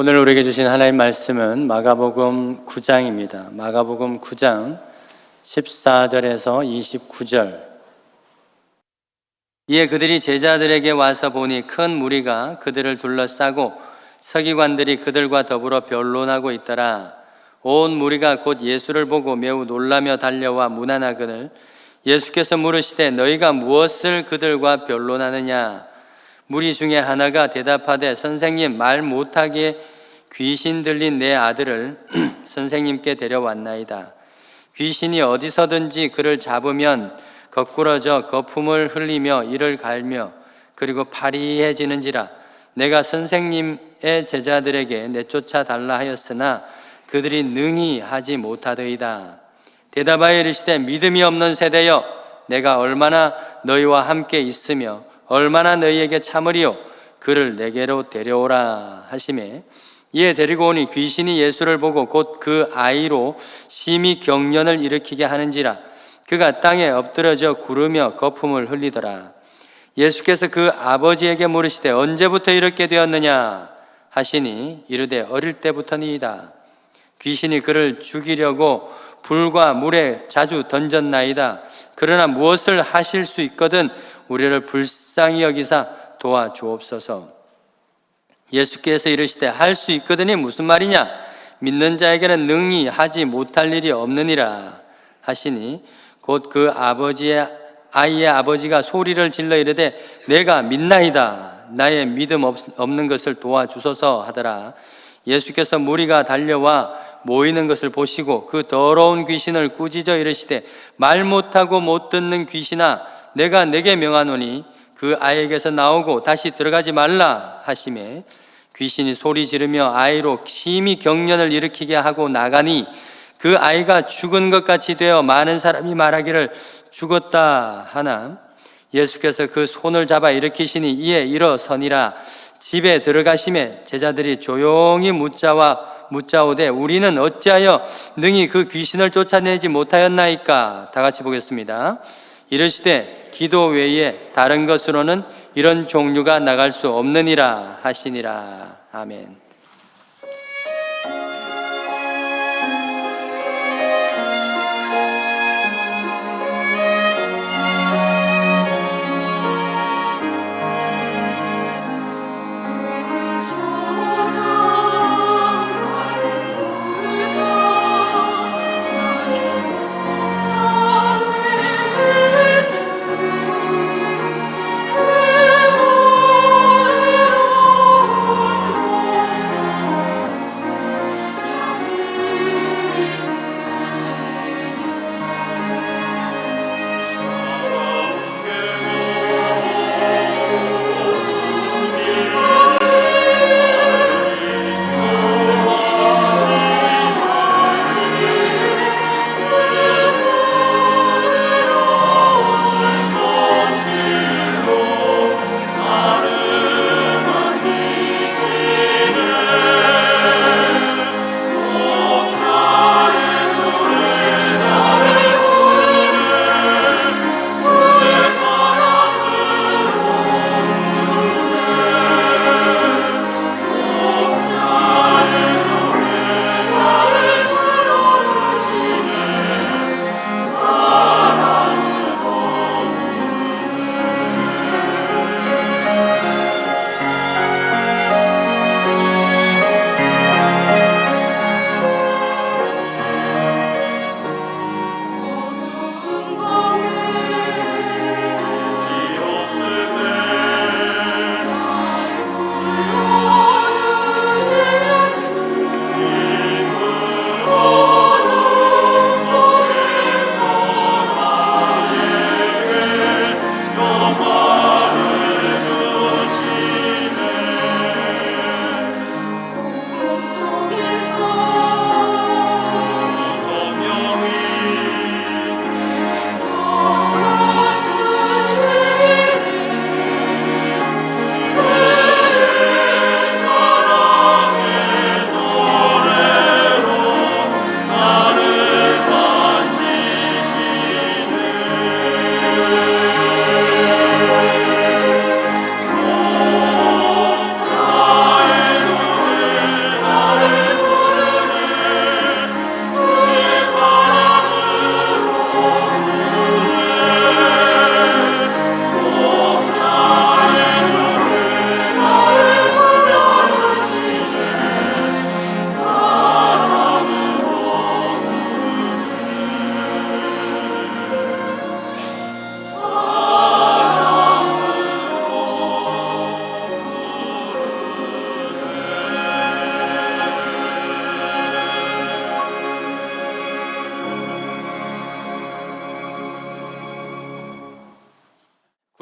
오늘 우리에게 주신 하나님 말씀은 마가복음 9장입니다. 마가복음 9장 14절에서 29절. 이에 그들이 제자들에게 와서 보니 큰 무리가 그들을 둘러싸고 서기관들이 그들과 더불어 변론하고 있더라. 온 무리가 곧 예수를 보고 매우 놀라며 달려와 문안하거늘 예수께서 물으시되 너희가 무엇을 그들과 변론하느냐? 무리 중에 하나가 대답하되 선생님, 말 못하게 귀신 들린 내 아들을 선생님께 데려왔나이다. 귀신이 어디서든지 그를 잡으면 거꾸러져 거품을 흘리며 이를 갈며 그리고 파리해지는지라. 내가 선생님의 제자들에게 내쫓아 달라 하였으나 그들이 능히 하지 못하더이다. 대답하여 이르시되 믿음이 없는 세대여, 내가 얼마나 너희와 함께 있으며 얼마나 너희에게 참으리요? 그를 내게로 데려오라 하시매 이에 데리고 오니 귀신이 예수를 보고 곧 그 아이로 심히 경련을 일으키게 하는지라. 그가 땅에 엎드러져 구르며 거품을 흘리더라. 예수께서 그 아버지에게 물으시되 언제부터 이렇게 되었느냐 하시니 이르되 어릴 때부터니이다. 귀신이 그를 죽이려고 불과 물에 자주 던졌나이다. 그러나 무엇을 하실 수 있거든 우리를 불쌍히 여기사 도와주옵소서. 예수께서 이르시되 할 수 있거든이 무슨 말이냐? 믿는 자에게는 능히 하지 못할 일이 없느니라 하시니 곧 그 아이의 아버지가 소리를 질러 이르되 내가 믿나이다. 나의 믿음 없는 것을 도와주소서 하더라. 예수께서 무리가 달려와 모이는 것을 보시고 그 더러운 귀신을 꾸짖어 이르시되 말 못하고 못 듣는 귀신아, 내가 내게 명하노니 그 아이에게서 나오고 다시 들어가지 말라 하시매 귀신이 소리 지르며 아이로 심히 경련을 일으키게 하고 나가니 그 아이가 죽은 것 같이 되어 많은 사람이 말하기를 죽었다 하나 예수께서 그 손을 잡아 일으키시니 이에 일어서니라. 집에 들어가심에 제자들이 조용히 묻자오되 우리는 어찌하여 능히 그 귀신을 쫓아내지 못하였나이까? 다 같이 보겠습니다. 이르시되 기도 외에 다른 것으로는 이런 종류가 나갈 수 없느니라 하시니라. 아멘.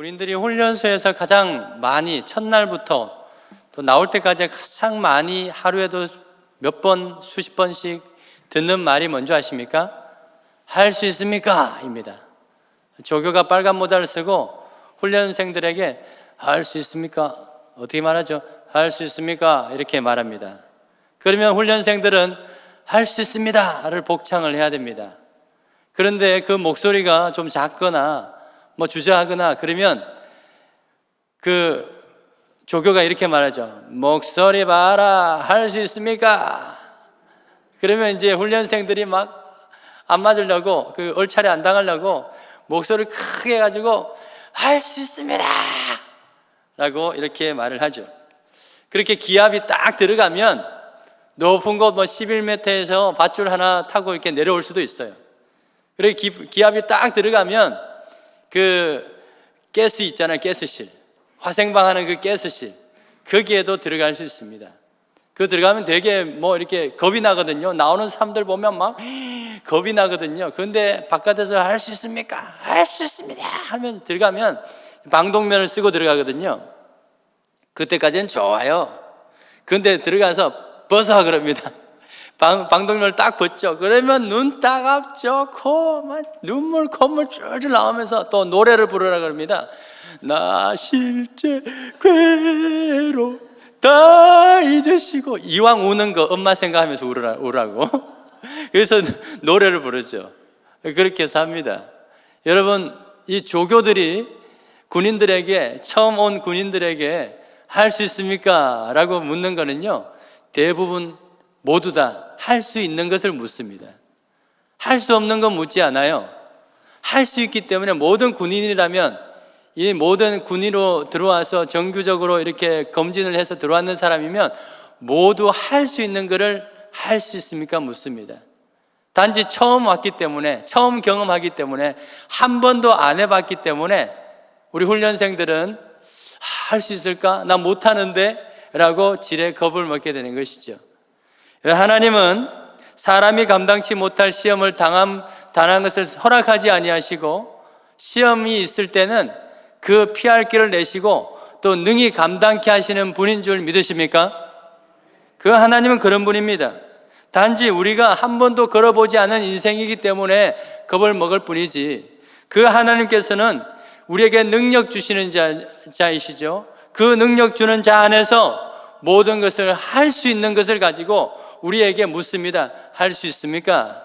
군인들이 훈련소에서 가장 많이 첫날부터 또 나올 때까지 가장 많이 하루에도 몇 번, 수십 번씩 듣는 말이 뭔지 아십니까? 할 수 있습니까? 입니다. 조교가 빨간 모자를 쓰고 훈련생들에게 할 수 있습니까? 어떻게 말하죠? 할 수 있습니까? 이렇게 말합니다. 그러면 훈련생들은 할 수 있습니다를 복창을 해야 됩니다. 그런데 그 목소리가 좀 작거나 뭐 주저하거나 그러면 그 조교가 이렇게 말하죠. 목소리 봐라, 할 수 있습니까? 그러면 이제 훈련생들이 막 안 맞으려고, 그 얼차례 안 당하려고 목소리를 크게 해가지고 할 수 있습니다 라고 이렇게 말을 하죠. 그렇게 기압이 딱 들어가면 높은 곳 뭐 11m에서 밧줄 하나 타고 이렇게 내려올 수도 있어요. 그렇게 기압이 딱 들어가면 그 가스 있잖아요. 가스실, 화생방 하는 그 가스실, 거기에도 들어갈 수 있습니다. 그 들어가면 되게 뭐 이렇게 겁이 나거든요. 나오는 사람들 보면 막 겁이 나거든요. 그런데 바깥에서 할 수 있습니까? 할 수 있습니다 하면 들어가면 방독면을 쓰고 들어가거든요. 그때까지는 좋아요. 그런데 들어가서 벗어 그럽니다. 방독면을 딱 벗죠. 그러면 눈 따갑죠. 코 막 눈물 콧물 줄줄 나오면서 또 노래를 부르라 그럽니다. 나 실제 괴로 다 잊으시고, 이왕 우는 거 엄마 생각하면서 우라고 그래서 노래를 부르죠. 그렇게 해서 합니다. 여러분, 이 조교들이 군인들에게, 처음 온 군인들에게 할 수 있습니까? 라고 묻는 거는요, 대부분 모두 다 할 수 있는 것을 묻습니다. 할 수 없는 건 묻지 않아요. 할 수 있기 때문에 모든 군인이라면, 이 모든 군인으로 들어와서 정규적으로 이렇게 검진을 해서 들어왔는 사람이면 모두 할 수 있는 것을 할 수 있습니까? 묻습니다. 단지 처음 왔기 때문에, 처음 경험하기 때문에, 한 번도 안 해봤기 때문에 우리 훈련생들은 할 수 있을까? 나 못하는데? 라고 지레 겁을 먹게 되는 것이죠. 하나님은 사람이 감당치 못할 시험을 당한 것을 허락하지 아니하시고, 시험이 있을 때는 그 피할 길을 내시고 또 능히 감당케 하시는 분인 줄 믿으십니까? 그 하나님은 그런 분입니다. 단지 우리가 한 번도 걸어보지 않은 인생이기 때문에 겁을 먹을 뿐이지, 그 하나님께서는 우리에게 능력 주시는 자이시죠. 그 능력 주는 자 안에서 모든 것을 할 수 있는 것을 가지고 우리에게 묻습니다. 할 수 있습니까?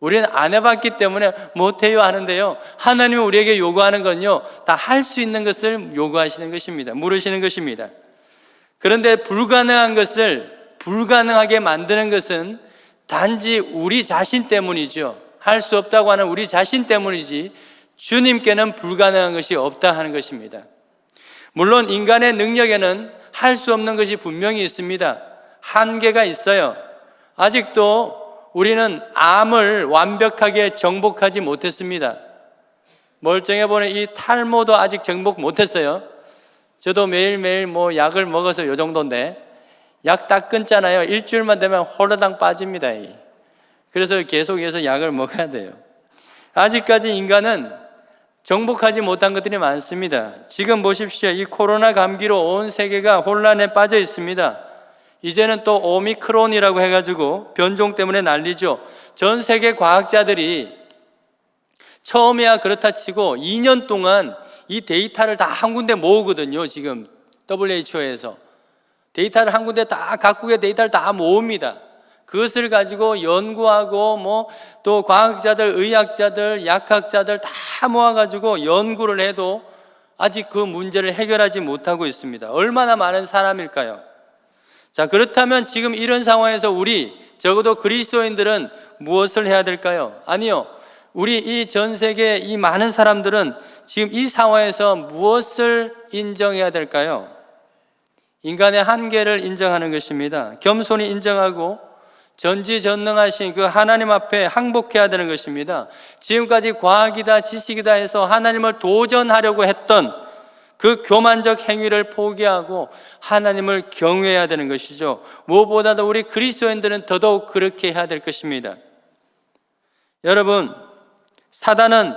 우리는 안 해봤기 때문에 못해요 하는데요, 하나님은 우리에게 요구하는 건요, 다 할 수 있는 것을 요구하시는 것입니다. 물으시는 것입니다. 그런데 불가능한 것을 불가능하게 만드는 것은 단지 우리 자신 때문이죠. 할 수 없다고 하는 우리 자신 때문이지 주님께는 불가능한 것이 없다 하는 것입니다. 물론 인간의 능력에는 할 수 없는 것이 분명히 있습니다. 한계가 있어요. 아직도 우리는 암을 완벽하게 정복하지 못했습니다. 멀쩡해 보는 이 탈모도 아직 정복 못했어요. 저도 매일매일 뭐 약을 먹어서 요 정도인데, 약 딱 끊잖아요. 일주일만 되면 홀라당 빠집니다. 그래서 계속해서 약을 먹어야 돼요. 아직까지 인간은 정복하지 못한 것들이 많습니다. 지금 보십시오. 이 코로나 감기로 온 세계가 혼란에 빠져 있습니다. 이제는 또 오미크론이라고 해가지고 변종 때문에 난리죠. 전 세계 과학자들이 처음에야 그렇다 치고 2년 동안 이 데이터를 다 한 군데 모으거든요. 지금 WHO에서 데이터를 한 군데 다, 각국의 데이터를 다 모읍니다. 그것을 가지고 연구하고 뭐 또 과학자들, 의학자들, 약학자들 다 모아가지고 연구를 해도 아직 그 문제를 해결하지 못하고 있습니다. 얼마나 많은 사람일까요? 자, 그렇다면 지금 이런 상황에서 우리, 적어도 그리스도인들은 무엇을 해야 될까요? 아니요, 우리 이 전 세계 이 많은 사람들은 지금 이 상황에서 무엇을 인정해야 될까요? 인간의 한계를 인정하는 것입니다. 겸손히 인정하고 전지전능하신 그 하나님 앞에 항복해야 되는 것입니다. 지금까지 과학이다, 지식이다 해서 하나님을 도전하려고 했던 그 교만적 행위를 포기하고 하나님을 경외해야 되는 것이죠. 무엇보다도 우리 그리스도인들은 더더욱 그렇게 해야 될 것입니다. 여러분, 사단은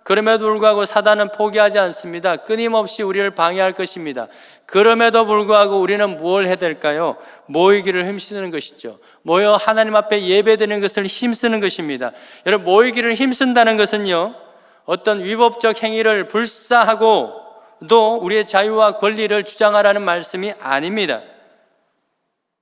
그럼에도 불구하고 사단은 포기하지 않습니다. 끊임없이 우리를 방해할 것입니다. 그럼에도 불구하고 우리는 무엇을 해야 될까요? 모이기를 힘쓰는 것이죠. 모여 하나님 앞에 예배드리는 것을 힘쓰는 것입니다. 여러분, 모이기를 힘쓴다는 것은요, 어떤 위법적 행위를 불사하고 또 우리의 자유와 권리를 주장하라는 말씀이 아닙니다.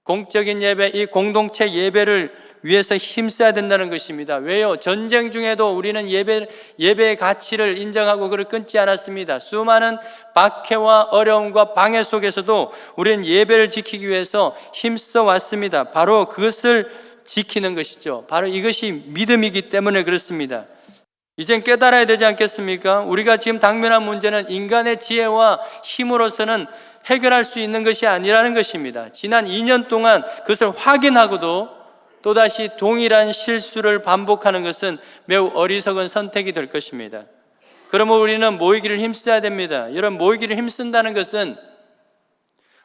공적인 예배, 이 공동체 예배를 위해서 힘써야 된다는 것입니다. 왜요? 전쟁 중에도 우리는 예배의 가치를 인정하고 그를 끊지 않았습니다. 수많은 박해와 어려움과 방해 속에서도 우리는 예배를 지키기 위해서 힘써 왔습니다. 바로 그것을 지키는 것이죠. 바로 이것이 믿음이기 때문에 그렇습니다. 이젠 깨달아야 되지 않겠습니까? 우리가 지금 당면한 문제는 인간의 지혜와 힘으로서는 해결할 수 있는 것이 아니라는 것입니다. 지난 2년 동안 그것을 확인하고도 또다시 동일한 실수를 반복하는 것은 매우 어리석은 선택이 될 것입니다. 그러면 우리는 모이기를 힘써야 됩니다. 여러분, 모이기를 힘쓴다는 것은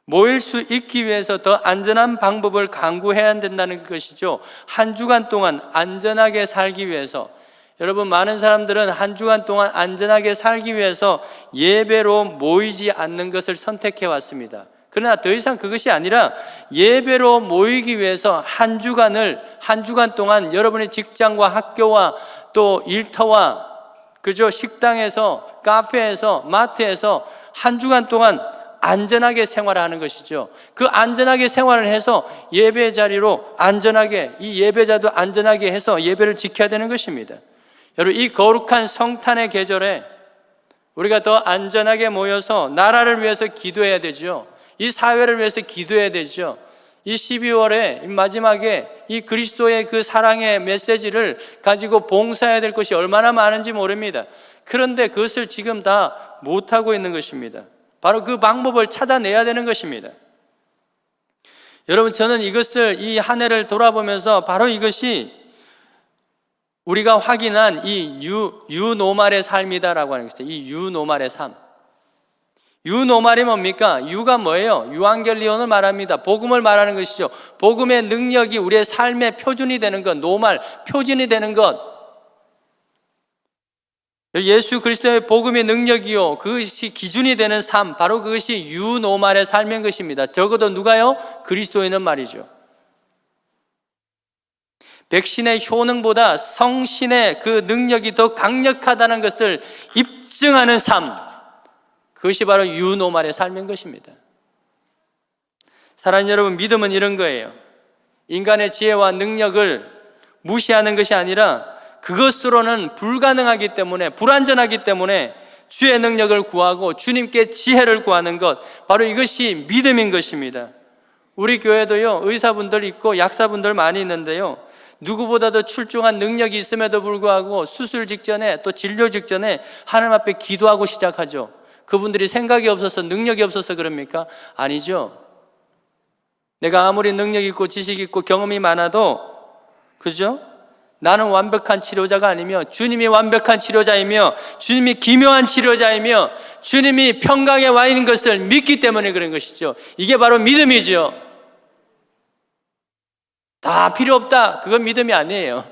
모일 수 있기 위해서 더 안전한 방법을 강구해야 된다는 것이죠. 한 주간 동안 안전하게 살기 위해서, 여러분, 많은 사람들은 한 주간 동안 안전하게 살기 위해서 예배로 모이지 않는 것을 선택해 왔습니다. 그러나 더 이상 그것이 아니라 예배로 모이기 위해서 한 주간 동안 여러분의 직장과 학교와 또 일터와 식당에서, 카페에서, 마트에서 한 주간 동안 안전하게 생활하는 것이죠. 그 안전하게 생활을 해서 예배 자리로 안전하게, 이 예배자도 안전하게 해서 예배를 지켜야 되는 것입니다. 여러분, 이 거룩한 성탄의 계절에 우리가 더 안전하게 모여서 나라를 위해서 기도해야 되죠. 이 사회를 위해서 기도해야 되죠. 이 12월에 마지막에 이 그리스도의 그 사랑의 메시지를 가지고 봉사해야 될 것이 얼마나 많은지 모릅니다. 그런데 그것을 지금 다 못하고 있는 것입니다. 바로 그 방법을 찾아내야 되는 것입니다. 여러분, 저는 이것을 이 한 해를 돌아보면서 바로 이것이 우리가 확인한 이 유노말의 삶이다라고 하는 것이죠. 이 유노말의 삶. 유노말이 뭡니까? 유가 뭐예요? 유앙겔리온을 말합니다. 복음을 말하는 것이죠. 복음의 능력이 우리의 삶의 표준이 되는 것, 노말, 표준이 되는 것. 예수 그리스도의 복음의 능력이요, 그것이 기준이 되는 삶, 바로 그것이 유노말의 삶인 것입니다. 적어도 누가요? 그리스도인은 말이죠. 백신의 효능보다 성신의 그 능력이 더 강력하다는 것을 입증하는 삶, 그것이 바로 유노말의 삶인 것입니다. 사랑하는 여러분, 믿음은 이런 거예요. 인간의 지혜와 능력을 무시하는 것이 아니라 그것으로는 불가능하기 때문에, 불완전하기 때문에 주의 능력을 구하고 주님께 지혜를 구하는 것, 바로 이것이 믿음인 것입니다. 우리 교회도요, 의사분들 있고 약사분들 많이 있는데요, 누구보다도 출중한 능력이 있음에도 불구하고 수술 직전에 또 진료 직전에 하나님 앞에 기도하고 시작하죠. 그분들이 생각이 없어서, 능력이 없어서 그럽니까? 아니죠. 내가 아무리 능력 있고 지식 있고 경험이 많아도, 그죠? 나는 완벽한 치료자가 아니며 주님이 완벽한 치료자이며 주님이 기묘한 치료자이며 주님이 평강에 와 있는 것을 믿기 때문에 그런 것이죠. 이게 바로 믿음이죠. 다 필요 없다, 그건 믿음이 아니에요.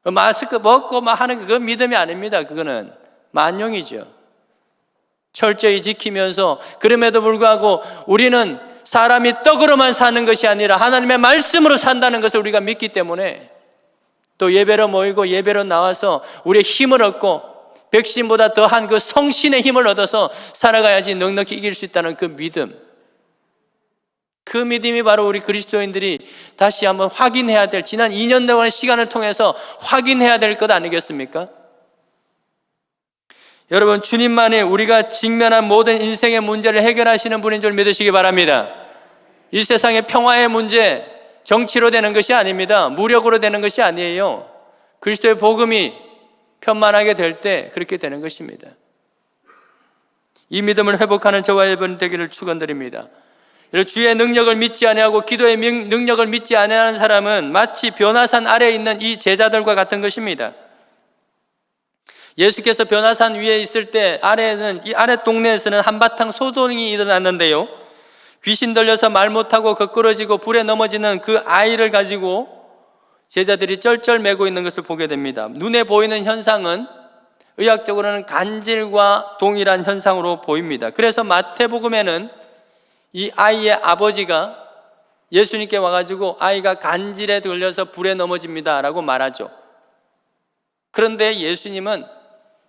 마스크 벗고 막 하는 그건 믿음이 아닙니다. 그거는 만용이죠. 철저히 지키면서, 그럼에도 불구하고 우리는 사람이 떡으로만 사는 것이 아니라 하나님의 말씀으로 산다는 것을 우리가 믿기 때문에 또 예배로 모이고 예배로 나와서 우리의 힘을 얻고 백신보다 더한 그 성신의 힘을 얻어서 살아가야지 넉넉히 이길 수 있다는 그 믿음, 그 믿음이 바로 우리 그리스도인들이 다시 한번 확인해야 될, 지난 2년 동안의 시간을 통해서 확인해야 될 것 아니겠습니까? 여러분, 주님만이 우리가 직면한 모든 인생의 문제를 해결하시는 분인 줄 믿으시기 바랍니다. 이 세상의 평화의 문제, 정치로 되는 것이 아닙니다. 무력으로 되는 것이 아니에요. 그리스도의 복음이 편만하게 될 때 그렇게 되는 것입니다. 이 믿음을 회복하는 저와 여러분 되기를 축원드립니다. 주의 능력을 믿지 아니하고 기도의 능력을 믿지 아니하는 사람은 마치 변화산 아래에 있는 이 제자들과 같은 것입니다. 예수께서 변화산 위에 있을 때 이 아래 동네에서는 한바탕 소동이 일어났는데요, 귀신 들려서 말 못하고 거꾸러지고 불에 넘어지는 그 아이를 가지고 제자들이 쩔쩔매고 있는 것을 보게 됩니다. 눈에 보이는 현상은 의학적으로는 간질과 동일한 현상으로 보입니다. 그래서 마태복음에는 이 아이의 아버지가 예수님께 와가지고 아이가 간질에 걸려서 불에 넘어집니다 라고 말하죠. 그런데 예수님은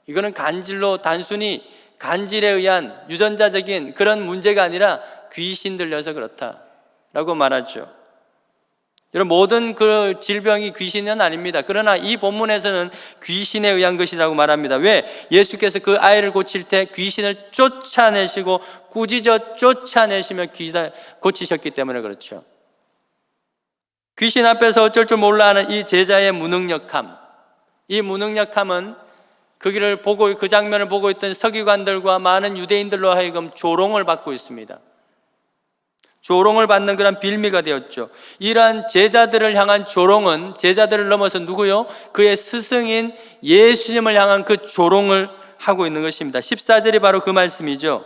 이거는 간질로 단순히 간질에 의한 유전자적인 그런 문제가 아니라 귀신 들려서 그렇다라고 말하죠. 여러분, 모든 그 질병이 귀신은 아닙니다. 그러나 이 본문에서는 귀신에 의한 것이라고 말합니다. 왜? 예수께서 그 아이를 고칠 때 귀신을 쫓아내시고 꾸짖어 쫓아내시며 고치셨기 때문에 그렇죠. 귀신 앞에서 어쩔 줄 몰라 하는 이 제자의 무능력함, 이 무능력함은 그 길을 보고, 그 장면을 보고 있던 서기관들과 많은 유대인들로 하여금 조롱을 받고 있습니다. 조롱을 받는 그런 빌미가 되었죠. 이러한 제자들을 향한 조롱은 제자들을 넘어서 누구요? 그의 스승인 예수님을 향한 그 조롱을 하고 있는 것입니다. 14절이 바로 그 말씀이죠.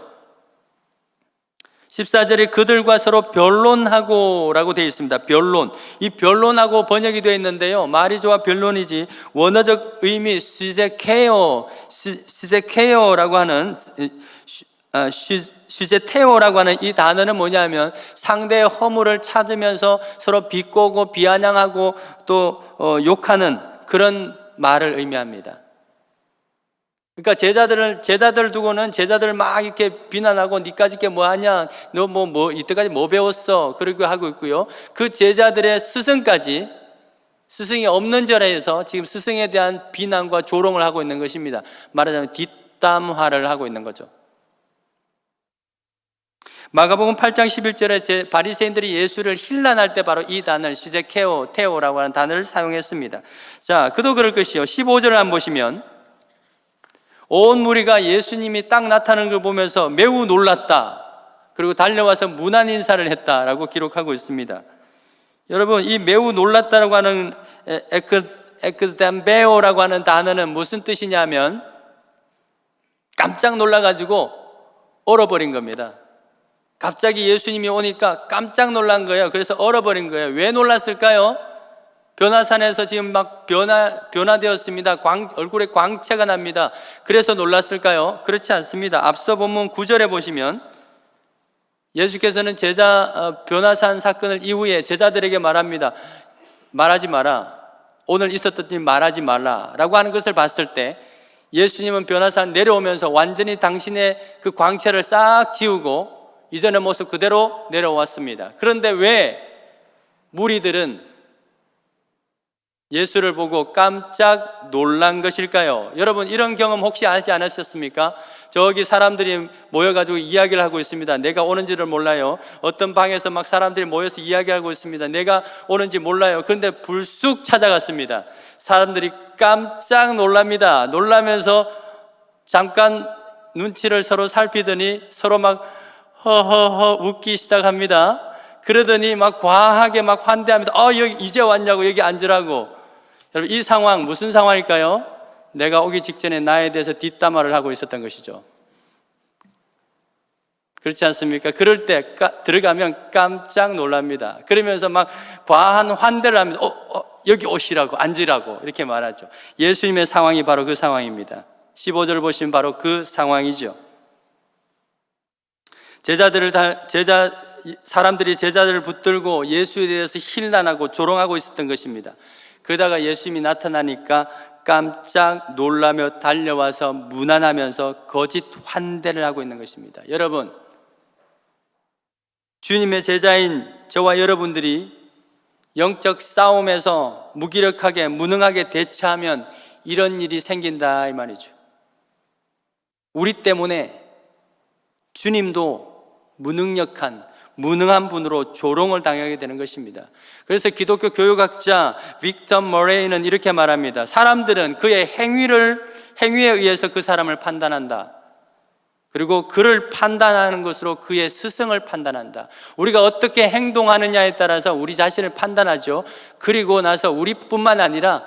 14절에 그들과 서로 변론하고 라고 되어 있습니다. 변론. 이 변론하고 번역이 되어 있는데요, 말이 좋아 변론이지 원어적 의미 시제케오라고 하는 시제테오라고 하는 이 단어는 뭐냐면 상대의 허물을 찾으면서 서로 비꼬고 비아냥하고 또 욕하는 그런 말을 의미합니다. 그러니까 제자들 두고는 제자들을 막 이렇게 비난하고 니까지 게 뭐하냐, 너 이때까지 뭐 배웠어, 그러고 하고 있고요. 그 제자들의 스승까지 스승이 없는 절에서 지금 스승에 대한 비난과 조롱을 하고 있는 것입니다. 말하자면 뒷담화를 하고 있는 거죠. 마가복음 8장 11절에 바리새인들이 예수를 힐난할 때 바로 이 단어를 시제케오라고 하는 단어를 사용했습니다. 자, 그도 그럴 것이요. 15절을 한번 보시면 온 무리가 예수님이 딱 나타나는 걸 보면서 매우 놀랐다, 그리고 달려와서 문안 인사를 했다라고 기록하고 있습니다. 여러분, 이 매우 놀랐다라고 하는 에크담베오라고 하는 단어는 무슨 뜻이냐면 깜짝 놀라가지고 얼어버린 겁니다. 갑자기 예수님이 오니까 깜짝 놀란 거예요. 그래서 얼어버린 거예요. 왜 놀랐을까요? 변화산에서 지금 막 변화되었습니다. 얼굴에 광채가 납니다. 그래서 놀랐을까요? 그렇지 않습니다. 앞서 본문 9절에 보시면 예수께서는 변화산 사건을 이후에 제자들에게 말합니다. 말하지 마라. 오늘 있었던 일 말하지 말라 라고 하는 것을 봤을 때 예수님은 변화산 내려오면서 완전히 당신의 그 광채를 싹 지우고 이전의 모습 그대로 내려왔습니다. 그런데 왜 무리들은 예수를 보고 깜짝 놀란 것일까요? 여러분, 이런 경험 혹시 하지 않으셨습니까? 저기 사람들이 모여가지고 이야기를 하고 있습니다. 내가 오는지를 몰라요. 어떤 방에서 막 사람들이 모여서 이야기하고 있습니다. 내가 오는지 몰라요. 그런데 불쑥 찾아갔습니다. 사람들이 깜짝 놀랍니다. 놀라면서 잠깐 눈치를 서로 살피더니 서로 막 허허허 웃기 시작합니다. 그러더니 막 과하게 막 환대합니다. 여기 이제 왔냐고, 여기 앉으라고. 여러분, 이 상황 무슨 상황일까요? 내가 오기 직전에 나에 대해서 뒷담화를 하고 있었던 것이죠. 그렇지 않습니까? 그럴 때 들어가면 깜짝 놀랍니다. 그러면서 막 과한 환대를 합니다. 여기 오시라고, 앉으라고 이렇게 말하죠. 예수님의 상황이 바로 그 상황입니다. 15절을 보시면 바로 그 상황이죠. 사람들이 제자들을 붙들고 예수에 대해서 힐난하고 조롱하고 있었던 것입니다. 그러다가 예수님이 나타나니까 깜짝 놀라며 달려와서 무난하면서 거짓 환대를 하고 있는 것입니다. 여러분, 주님의 제자인 저와 여러분들이 영적 싸움에서 무기력하게 무능하게 대처하면 이런 일이 생긴다 이 말이죠. 우리 때문에 주님도 무능한 분으로 조롱을 당하게 되는 것입니다. 그래서 기독교 교육학자 빅터 머레이는 이렇게 말합니다. 사람들은 그의 행위에 의해서 그 사람을 판단한다. 그리고 그를 판단하는 것으로 그의 스승을 판단한다. 우리가 어떻게 행동하느냐에 따라서 우리 자신을 판단하죠. 그리고 나서 우리뿐만 아니라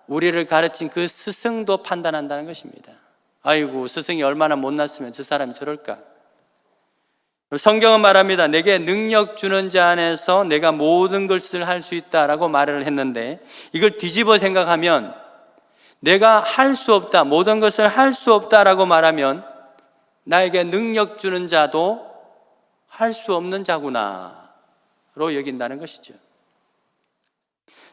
우리를 가르친 그 스승도 판단한다는 것입니다. 아이고, 스승이 얼마나 못났으면 저 사람이 저럴까. 성경은 말합니다. 내게 능력 주는 자 안에서 내가 모든 것을 할 수 있다라고 말을 했는데, 이걸 뒤집어 생각하면 내가 할 수 없다, 모든 것을 할 수 없다라고 말하면 나에게 능력 주는 자도 할 수 없는 자구나로 여긴다는 것이죠.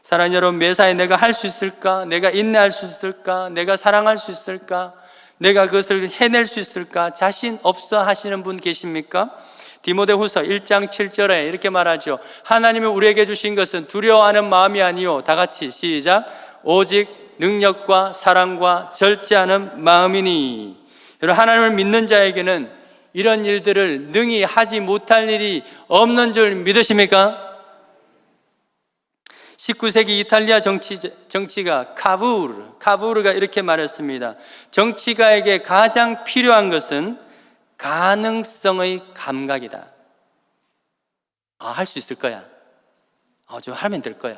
사랑하는 여러분, 매사에 내가 할 수 있을까? 내가 인내할 수 있을까? 내가 사랑할 수 있을까? 내가 그것을 해낼 수 있을까? 자신 없어 하시는 분 계십니까? 디모데후서 1장 7절에 이렇게 말하죠. 하나님이 우리에게 주신 것은 두려워하는 마음이 아니요, 다 같이 시작, 오직 능력과 사랑과 절제하는 마음이니. 여러분, 하나님을 믿는 자에게는 이런 일들을 능히 하지 못할 일이 없는 줄 믿으십니까? 19세기 이탈리아 정치가 카부르가 이렇게 말했습니다. 정치가에게 가장 필요한 것은 가능성의 감각이다. 할 수 있을 거야. 좀 하면 될 거야.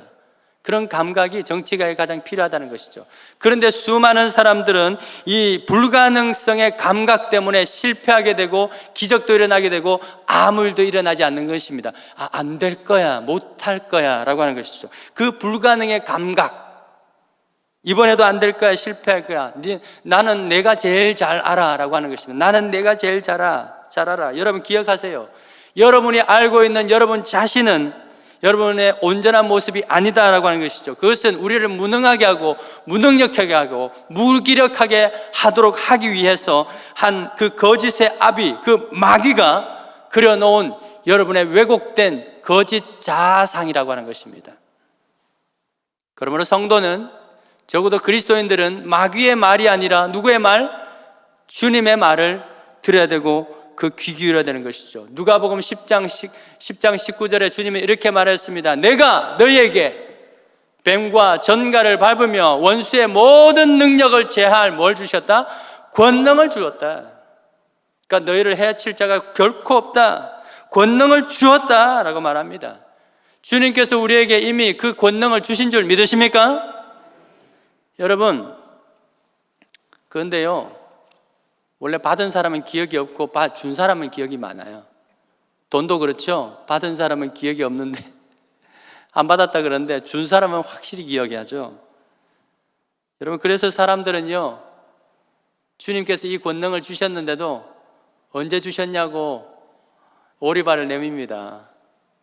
그런 감각이 정치가에 가장 필요하다는 것이죠. 그런데 수많은 사람들은 이 불가능성의 감각 때문에 실패하게 되고 기적도 일어나게 되고 아무 일도 일어나지 않는 것입니다. 안 될 거야, 못할 거야 라고 하는 것이죠. 그 불가능의 감각, 이번에도 안 될 거야, 실패할 거야, 나는 내가 제일 잘 알아 라고 하는 것입니다. 나는 내가 제일 잘 알아. 여러분 기억하세요. 여러분이 알고 있는 여러분 자신은 여러분의 온전한 모습이 아니다라고 하는 것이죠. 그것은 우리를 무능하게 하고 무능력하게 하고 무기력하게 하도록 하기 위해서 한 그 거짓의 아비, 그 마귀가 그려놓은 여러분의 왜곡된 거짓 자상이라고 하는 것입니다. 그러므로 성도는, 적어도 그리스도인들은 마귀의 말이 아니라 누구의 말? 주님의 말을 들어야 되고 그 귀 기울여야 되는 것이죠. 누가복음 10장 19절에 주님이 이렇게 말했습니다. 내가 너희에게 뱀과 전갈을 밟으며 원수의 모든 능력을 제할 뭘 주셨다? 권능을 주었다. 그러니까 너희를 해칠 자가 결코 없다. 권능을 주었다 라고 말합니다. 주님께서 우리에게 이미 그 권능을 주신 줄 믿으십니까? 여러분, 그런데요, 원래 받은 사람은 기억이 없고 준 사람은 기억이 많아요. 돈도 그렇죠. 받은 사람은 기억이 없는데 안 받았다 그러는데 준 사람은 확실히 기억이 하죠. 여러분, 그래서 사람들은요, 주님께서 이 권능을 주셨는데도 언제 주셨냐고 오리발을 내밉니다.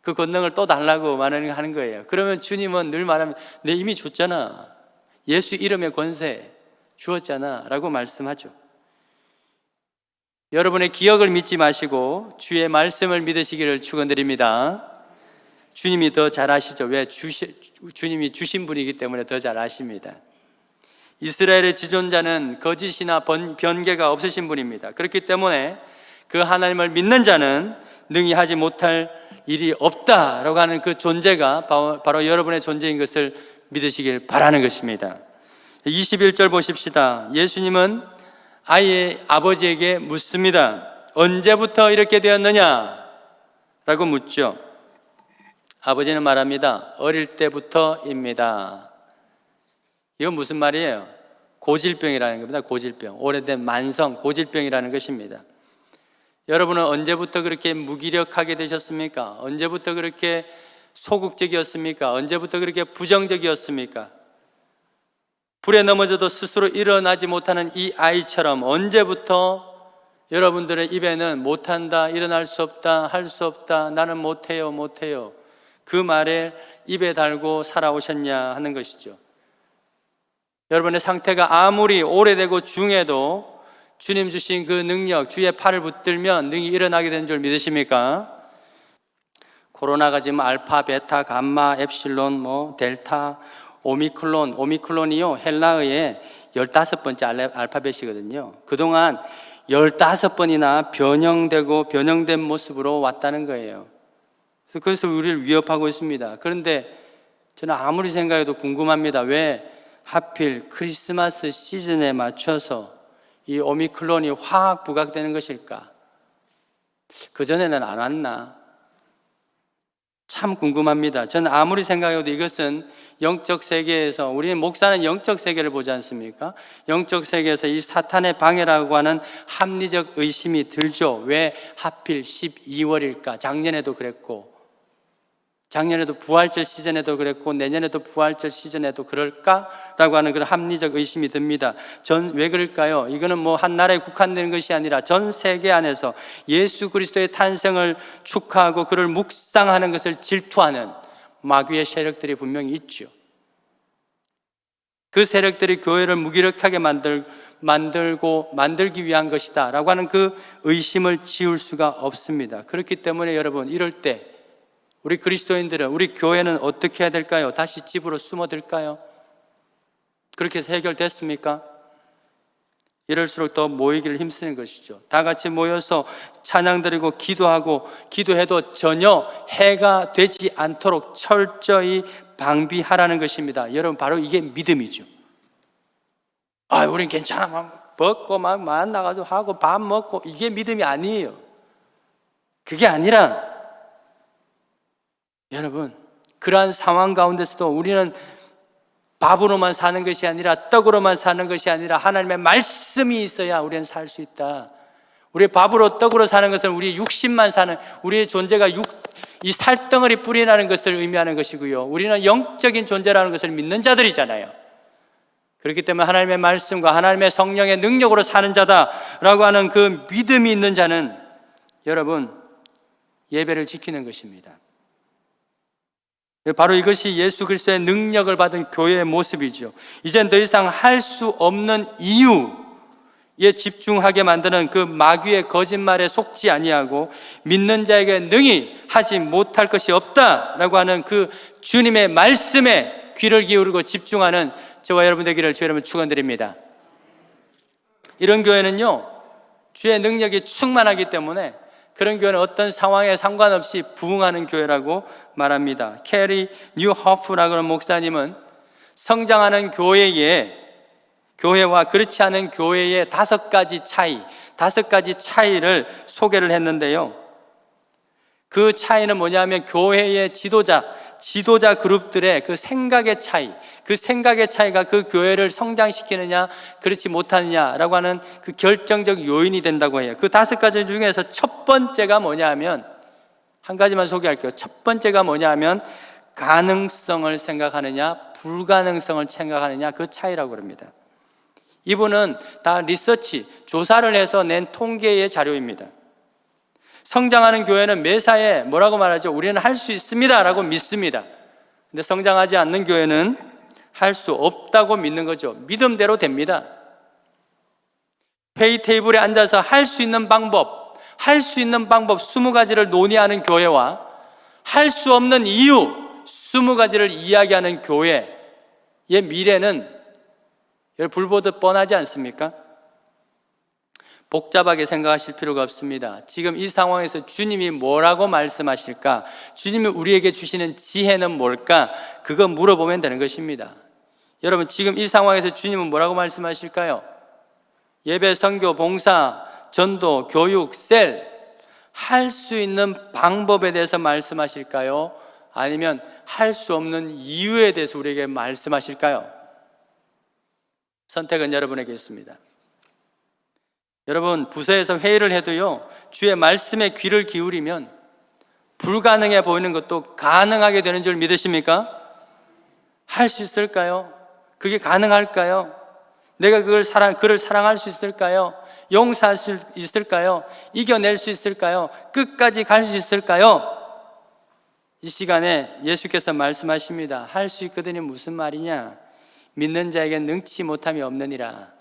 그 권능을 또 달라고 하는 거예요. 그러면 주님은 늘 말하면 내 이미 줬잖아, 예수 이름의 권세 주었잖아 라고 말씀하죠. 여러분의 기억을 믿지 마시고 주의 말씀을 믿으시기를 축원드립니다. 주님이 더 잘 아시죠. 주님이 주신 분이기 때문에 더 잘 아십니다. 이스라엘의 지존자는 거짓이나 변개가 없으신 분입니다. 그렇기 때문에 그 하나님을 믿는 자는 능히 하지 못할 일이 없다라고 하는 그 존재가 바로 여러분의 존재인 것을 믿으시길 바라는 것입니다. 21절 보십시다. 예수님은 아이의 아버지에게 묻습니다. 언제부터 이렇게 되었느냐? 라고 묻죠. 아버지는 말합니다. 어릴 때부터입니다. 이건 무슨 말이에요? 고질병이라는 겁니다. 고질병, 오래된 만성 고질병이라는 것입니다. 여러분은 언제부터 그렇게 무기력하게 되셨습니까? 언제부터 그렇게 소극적이었습니까? 언제부터 그렇게 부정적이었습니까? 불에 넘어져도 스스로 일어나지 못하는 이 아이처럼 언제부터 여러분들의 입에는 못한다, 일어날 수 없다, 할 수 없다, 나는 못해요 그 말에 입에 달고 살아오셨냐 하는 것이죠. 여러분의 상태가 아무리 오래되고 중해도 주님 주신 그 능력, 주의 팔을 붙들면 능히 일어나게 되는 줄 믿으십니까? 코로나가 지금 알파, 베타, 감마, 엡실론, 델타, 오미크론이요, 헬라어의 15번째 알파벳이거든요. 그동안 15번이나 변형된 모습으로 왔다는 거예요. 그래서 우리를 위협하고 있습니다. 그런데 저는 아무리 생각해도 궁금합니다. 왜 하필 크리스마스 시즌에 맞춰서 이 오미크론이 확 부각되는 것일까? 그전에는 안 왔나? 참 궁금합니다. 저는 아무리 생각해도 이것은 영적 세계에서, 우리는 목사는 영적 세계를 보지 않습니까? 영적 세계에서 이 사탄의 방해라고 하는 합리적 의심이 들죠. 왜 하필 12월일까? 작년에도 그랬고 작년에도 부활절 시즌에도 그랬고 내년에도 부활절 시즌에도 그럴까라고 하는 그런 합리적 의심이 듭니다. 왜 그럴까요? 이거는 뭐 한 나라에 국한되는 것이 아니라 전 세계 안에서 예수 그리스도의 탄생을 축하하고 그를 묵상하는 것을 질투하는 마귀의 세력들이 분명히 있죠. 그 세력들이 교회를 무기력하게 만들기 위한 것이다 라고 하는 그 의심을 지울 수가 없습니다. 그렇기 때문에 여러분, 이럴 때 우리 그리스도인들은, 우리 교회는 어떻게 해야 될까요? 다시 집으로 숨어들까요? 그렇게 해서 해결됐습니까? 이럴수록 더 모이기를 힘쓰는 것이죠. 다 같이 모여서 찬양 드리고 기도해도 전혀 해가 되지 않도록 철저히 방비하라는 것입니다. 여러분, 바로 이게 믿음이죠. 우린 괜찮아. 막 먹고 막 만나가지고 하고 밥 먹고, 이게 믿음이 아니에요. 그게 아니라 여러분, 그러한 상황 가운데서도 우리는 밥으로만 사는 것이 아니라, 떡으로만 사는 것이 아니라 하나님의 말씀이 있어야 우리는 살 수 있다. 우리 밥으로 떡으로 사는 것은 우리 육신만 사는, 우리의 존재가 이 살덩어리 뿌리 나는 것을 의미하는 것이고요, 우리는 영적인 존재라는 것을 믿는 자들이잖아요. 그렇기 때문에 하나님의 말씀과 하나님의 성령의 능력으로 사는 자다라고 하는 그 믿음이 있는 자는 여러분, 예배를 지키는 것입니다. 바로 이것이 예수 그리스도의 능력을 받은 교회의 모습이죠. 이젠 더 이상 할 수 없는 이유에 집중하게 만드는 그 마귀의 거짓말에 속지 아니하고, 믿는 자에게 능히 하지 못할 것이 없다라고 하는 그 주님의 말씀에 귀를 기울이고 집중하는 저와 여러분 되기를 주의 이름으로 축원드립니다. 이런 교회는요, 주의 능력이 충만하기 때문에 그런 교회는 어떤 상황에 상관없이 부흥하는 교회라고 말합니다. 캐리 뉴허프라고 하는 목사님은 성장하는 교회와 그렇지 않은 교회의 5가지 차이를 소개를 했는데요, 그 차이는 뭐냐면 교회의 지도자 그룹들의 그 생각의 차이, 그 생각의 차이가 그 교회를 성장시키느냐 그렇지 못하느냐라고 하는 그 결정적 요인이 된다고 해요. 그 5가지 중에서 첫 번째가 뭐냐면, 한 가지만 소개할게요. 첫 번째가 뭐냐면 가능성을 생각하느냐 불가능성을 생각하느냐, 그 차이라고 그럽니다. 이분은 다 조사를 해서 낸 통계의 자료입니다. 성장하는 교회는 매사에 뭐라고 말하죠? 우리는 할 수 있습니다 라고 믿습니다. 근데 성장하지 않는 교회는 할 수 없다고 믿는 거죠. 믿음대로 됩니다. 회의 테이블에 앉아서 할 수 있는 방법 20가지를 논의하는 교회와 할 수 없는 이유 20가지를 이야기하는 교회의 미래는 불보듯 뻔하지 않습니까? 복잡하게 생각하실 필요가 없습니다. 지금 이 상황에서 주님이 뭐라고 말씀하실까? 주님이 우리에게 주시는 지혜는 뭘까? 그거 물어보면 되는 것입니다. 여러분, 지금 이 상황에서 주님은 뭐라고 말씀하실까요? 예배, 선교, 봉사, 전도, 교육, 셀, 할 수 있는 방법에 대해서 말씀하실까요? 아니면 할 수 없는 이유에 대해서 우리에게 말씀하실까요? 선택은 여러분에게 있습니다. 여러분, 부서에서 회의를 해도요, 주의 말씀에 귀를 기울이면 불가능해 보이는 것도 가능하게 되는 줄 믿으십니까? 할 수 있을까요? 그게 가능할까요? 내가 그를 사랑할 수 있을까요? 용서할 수 있을까요? 이겨낼 수 있을까요? 끝까지 갈 수 있을까요? 이 시간에 예수께서 말씀하십니다. 할 수 있거든요. 무슨 말이냐? 믿는 자에게 능치 못함이 없느니라.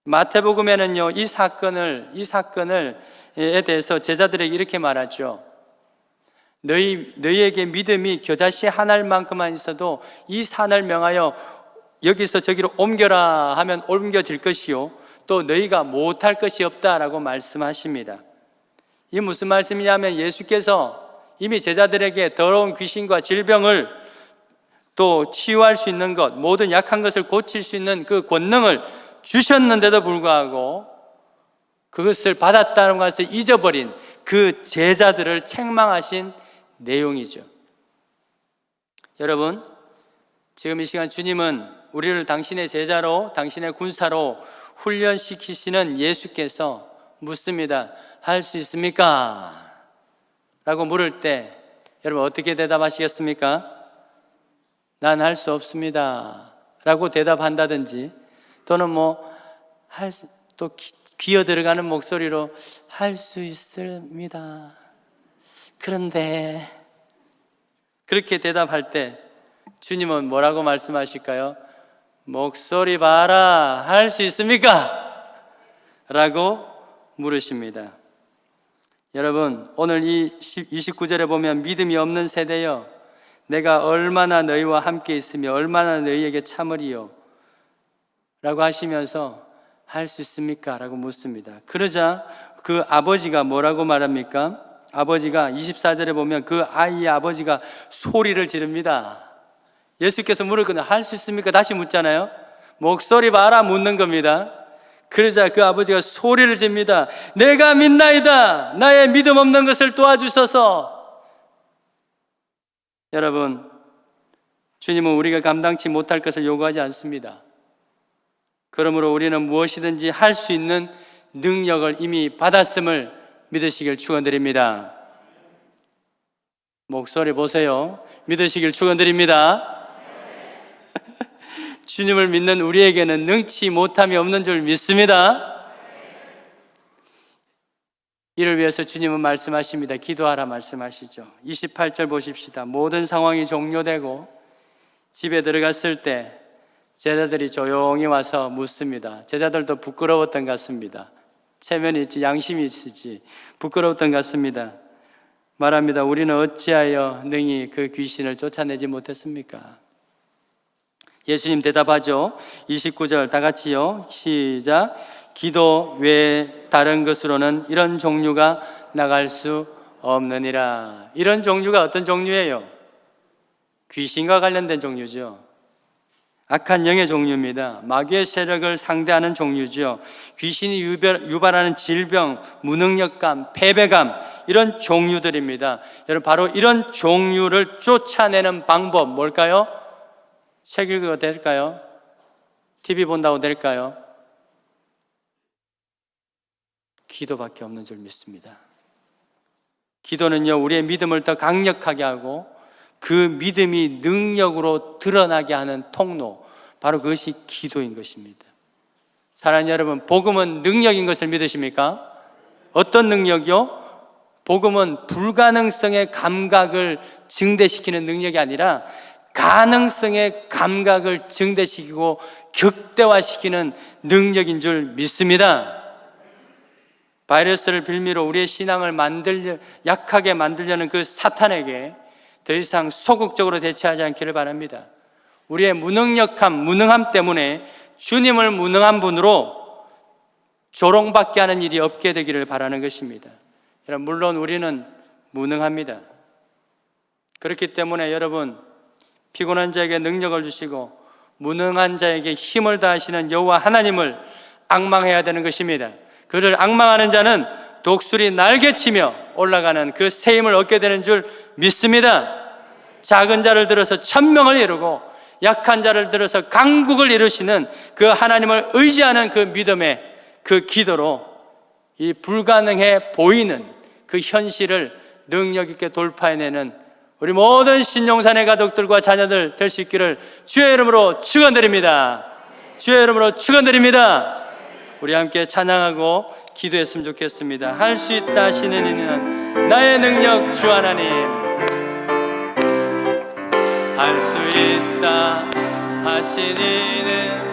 마태복음에는요, 이 사건에 대해서 제자들에게 이렇게 말하죠. 너희에게 믿음이 겨자씨 한 알만큼만 있어도 이 산을 명하여 여기서 저기로 옮겨라 하면 옮겨질 것이요, 또 너희가 못할 것이 없다라고 말씀하십니다. 이 무슨 말씀이냐면, 예수께서 이미 제자들에게 더러운 귀신과 질병을 또 치유할 수 있는 것, 모든 약한 것을 고칠 수 있는 그 권능을 주셨는데도 불구하고 그것을 받았다는 것을 잊어버린 그 제자들을 책망하신 내용이죠. 여러분, 지금 이 시간 주님은 우리를 당신의 제자로, 당신의 군사로 훈련시키시는 예수께서 묻습니다. 할 수 있습니까? 라고 물을 때 여러분 어떻게 대답하시겠습니까? 난 할 수 없습니다 라고 대답한다든지, 또는 또 기어 들어가는 목소리로 할 수 있습니다, 그런데, 그렇게 대답할 때 주님은 뭐라고 말씀하실까요? 목소리 봐라, 할 수 있습니까? 라고 물으십니다. 여러분, 오늘 이 29절에 보면 믿음이 없는 세대여, 내가 얼마나 너희와 함께 있으며 얼마나 너희에게 참으리요 라고 하시면서 할 수 있습니까? 라고 묻습니다. 그러자 그 아버지가 뭐라고 말합니까? 아버지가 24절에 보면 그 아이의 아버지가 소리를 지릅니다. 예수께서 물었거든요. 할 수 있습니까? 다시 묻잖아요. 목소리 봐라 묻는 겁니다. 그러자 그 아버지가 소리를 지릅니다. 내가 믿나이다, 나의 믿음 없는 것을 도와주소서. 여러분, 주님은 우리가 감당치 못할 것을 요구하지 않습니다. 그러므로 우리는 무엇이든지 할 수 있는 능력을 이미 받았음을 믿으시길 축원드립니다. 목소리 보세요. 믿으시길 축원드립니다. 주님을 믿는 우리에게는 능치 못함이 없는 줄 믿습니다. 이를 위해서 주님은 말씀하십니다. 기도하라 말씀하시죠. 28절 보십시다. 모든 상황이 종료되고 집에 들어갔을 때 제자들이 조용히 와서 묻습니다. 제자들도 부끄러웠던 것 같습니다. 체면이 있지 양심이 있지 부끄러웠던 것 같습니다. 말합니다. 우리는 어찌하여 능히 그 귀신을 쫓아내지 못했습니까? 예수님 대답하죠. 29절 다 같이요. 시작. 기도 외에 다른 것으로는 이런 종류가 나갈 수 없느니라. 이런 종류가 어떤 종류예요? 귀신과 관련된 종류죠. 악한 영의 종류입니다. 마귀의 세력을 상대하는 종류죠. 귀신이 유발하는 질병, 무능력감, 패배감, 이런 종류들입니다. 여러분, 바로 이런 종류를 쫓아내는 방법 뭘까요? 책 읽어도 될까요? TV 본다고 될까요? 기도밖에 없는 줄 믿습니다. 기도는요, 우리의 믿음을 더 강력하게 하고 그 믿음이 능력으로 드러나게 하는 통로, 바로 그것이 기도인 것입니다. 사랑하는 여러분, 복음은 능력인 것을 믿으십니까? 어떤 능력이요? 복음은 불가능성의 감각을 증대시키는 능력이 아니라 가능성의 감각을 증대시키고 극대화시키는 능력인 줄 믿습니다. 바이러스를 빌미로 우리의 신앙을 약하게 만들려는 그 사탄에게 더 이상 소극적으로 대처하지 않기를 바랍니다. 우리의 무능함 때문에 주님을 무능한 분으로 조롱받게 하는 일이 없게 되기를 바라는 것입니다. 여러분, 물론 우리는 무능합니다. 그렇기 때문에 여러분, 피곤한 자에게 능력을 주시고 무능한 자에게 힘을 다하시는 여호와 하나님을 앙망해야 되는 것입니다. 그를 앙망하는 자는 독수리 날개치며 올라가는 그 새 힘을 얻게 되는 줄 믿습니다. 작은 자를 들어서 천명을 이루고 약한 자를 들어서 강국을 이루시는 그 하나님을 의지하는 그 믿음의 그 기도로 이 불가능해 보이는 그 현실을 능력 있게 돌파해내는 우리 모든 신용산의 가족들과 자녀들 될 수 있기를 주의 이름으로 축원드립니다. 주의 이름으로 축원드립니다. 우리 함께 찬양하고 기도했으면 좋겠습니다. 할 수 있다 하시는 이는 나의 능력 주 하나님, 할 수 있다 하신 이는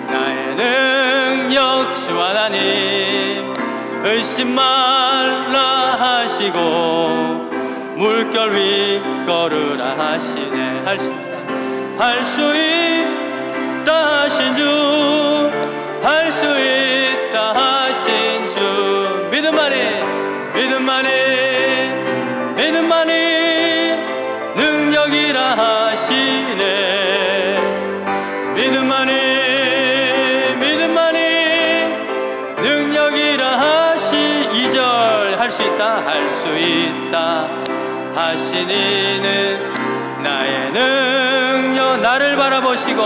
나의 능력 주 하나님, 의심 말라 하시고 물결 위 걸으라 하시네. 할 수 있다, 할 수 있다 하신 주, 할 수 있다 하신 주, 믿음만이 능력이라 하시네. 믿음만이 능력이라 하시. 2절 할 수 있다, 할 수 있다 하신 이는 나의 능력, 나를 바라보시고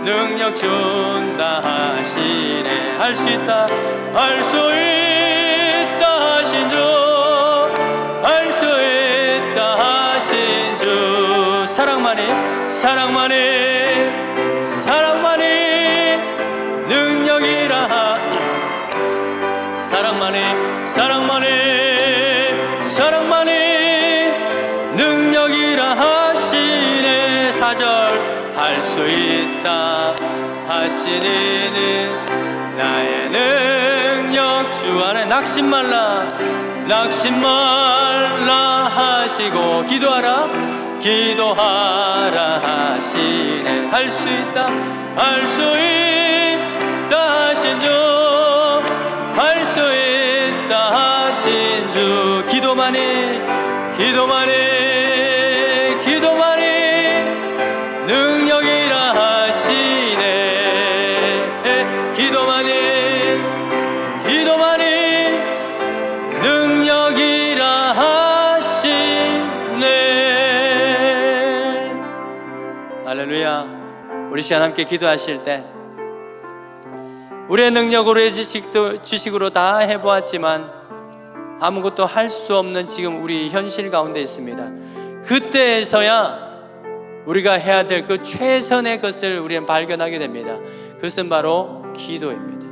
능력 준다 하시네. 할 수 있다, 할 수 있다 사랑만이 능력이라 사랑만이 능력이라 하시네. 4절 할 수 있다 하시니는 나의 능력 주 안에 낙심 말라 하시고 기도하라 하시네. 할 수 있다 하신 주 할 수 있다 하신 주 기도만이 능력이라 하시네. 기도만이 능력이라 하시네. 할렐루야. 우리 시간 함께 기도하실 때 우리의 능력으로의 지식으로 다 해보았지만 아무것도 할 수 없는 지금 우리 현실 가운데 있습니다. 그때에서야 우리가 해야 될 그 최선의 것을 우리는 발견하게 됩니다. 그것은 바로 기도입니다.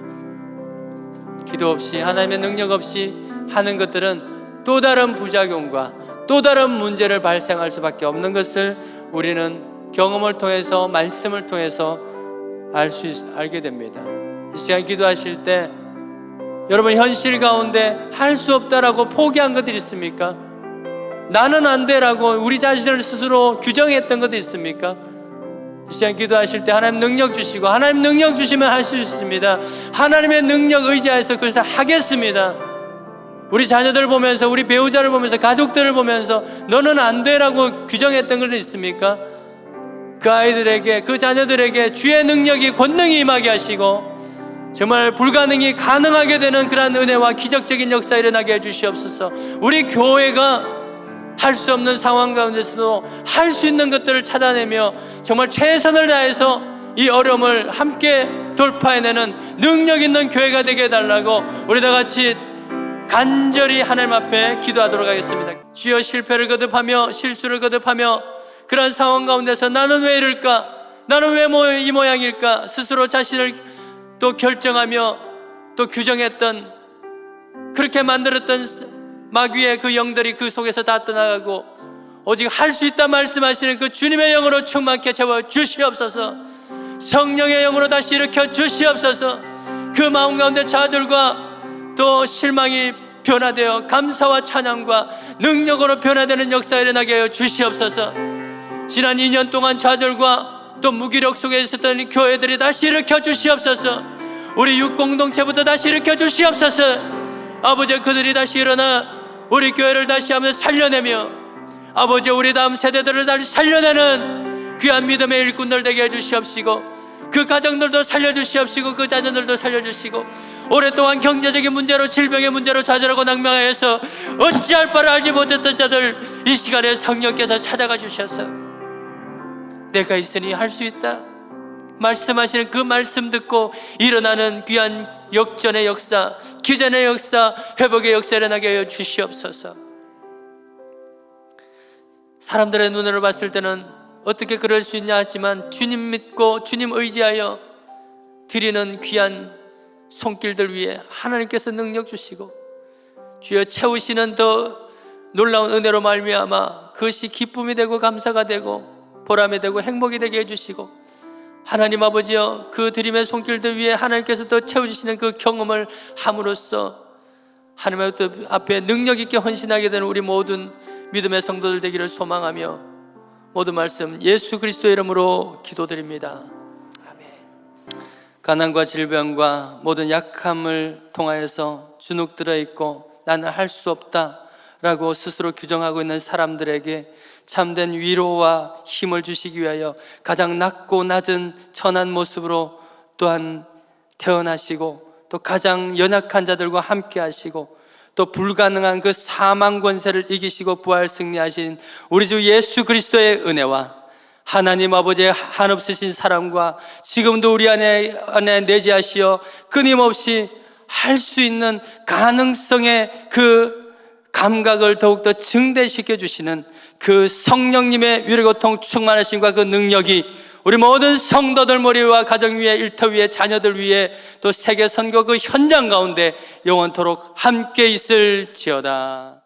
기도 없이, 하나님의 능력 없이 하는 것들은 또 다른 부작용과 또 다른 문제를 발생할 수밖에 없는 것을 우리는 경험을 통해서, 말씀을 통해서 알게 됩니다. 이 시간 기도하실 때 여러분 현실 가운데 할 수 없다라고 포기한 것들이 있습니까? 나는 안 돼라고 우리 자신을 스스로 규정했던 것도 있습니까? 이 시간 기도하실 때 하나님 능력 주시고, 하나님 능력 주시면 할 수 있습니다. 하나님의 능력 의지하여서 그래서 하겠습니다. 우리 자녀들 보면서, 우리 배우자를 보면서, 가족들을 보면서 너는 안 돼라고 규정했던 것도 있습니까? 그 아이들에게, 그 자녀들에게 주의 능력이 권능이 임하게 하시고 정말 불가능이 가능하게 되는 그러한 은혜와 기적적인 역사 일어나게 해주시옵소서. 우리 교회가 할 수 없는 상황 가운데서도 할 수 있는 것들을 찾아내며 정말 최선을 다해서 이 어려움을 함께 돌파해내는 능력 있는 교회가 되게 해달라고 우리 다 같이 간절히 하나님 앞에 기도하도록 하겠습니다. 주여, 실패를 거듭하며 실수를 거듭하며 그런 상황 가운데서 나는 왜 이럴까, 나는 왜 이 모양일까 스스로 자신을 또 결정하며 또 규정했던, 그렇게 만들었던 마귀의 그 영들이 그 속에서 다 떠나가고 오직 할 수 있다 말씀하시는 그 주님의 영으로 충만케 채워 주시옵소서. 성령의 영으로 다시 일으켜 주시옵소서. 그 마음 가운데 좌절과 또 실망이 변화되어 감사와 찬양과 능력으로 변화되는 역사 일어나게 하여 주시옵소서. 지난 2년 동안 좌절과 또 무기력 속에 있었던 이 교회들이 다시 일으켜 주시옵소서. 우리 육공동체부터 다시 일으켜 주시옵소서. 아버지, 그들이 다시 일어나 우리 교회를 다시 한번 살려내며 아버지 우리 다음 세대들을 다시 살려내는 귀한 믿음의 일꾼들 되게 해주시옵시고 그 가정들도 살려주시옵시고 그 자녀들도 살려주시고 오랫동안 경제적인 문제로, 질병의 문제로 좌절하고 낭망하여서 어찌할 바를 알지 못했던 자들 이 시간에 성령께서 찾아가 주셔서 내가 있으니 할 수 있다 말씀하시는 그 말씀 듣고 일어나는 귀한 역전의 역사, 기전의 역사, 회복의 역사 일어나게 하여 주시옵소서. 사람들의 눈으로 봤을 때는 어떻게 그럴 수 있냐 하지만 주님 믿고 주님 의지하여 드리는 귀한 손길들 위해 하나님께서 능력 주시고 주여 채우시는 더 놀라운 은혜로 말미암아 그것이 기쁨이 되고 감사가 되고 보람이 되고 행복이 되게 해주시고 하나님 아버지여 그 드림의 손길들 위해 하나님께서 더 채워주시는 그 경험을 함으로써 하나님 앞에 능력 있게 헌신하게 되는 우리 모든 믿음의 성도들 되기를 소망하며 모든 말씀 예수 그리스도의 이름으로 기도드립니다. 아멘. 가난과 질병과 모든 약함을 통하여서 주눅들어 있고 나는 할 수 없다 라고 스스로 규정하고 있는 사람들에게 참된 위로와 힘을 주시기 위하여 가장 낮고 낮은 천한 모습으로 또한 태어나시고 또 가장 연약한 자들과 함께 하시고 또 불가능한 그 사망 권세를 이기시고 부활 승리하신 우리 주 예수 그리스도의 은혜와 하나님 아버지의 한없으신 사랑과 지금도 우리 안에 내재하시어 끊임없이 할 수 있는 가능성의 그 감각을 더욱더 증대시켜 주시는 그 성령님의 위로고통 충만하심과 그 능력이 우리 모든 성도들 머리 위와 가정 위에, 일터 위에, 자녀들 위에, 또 세계 선교 그 현장 가운데 영원토록 함께 있을지어다.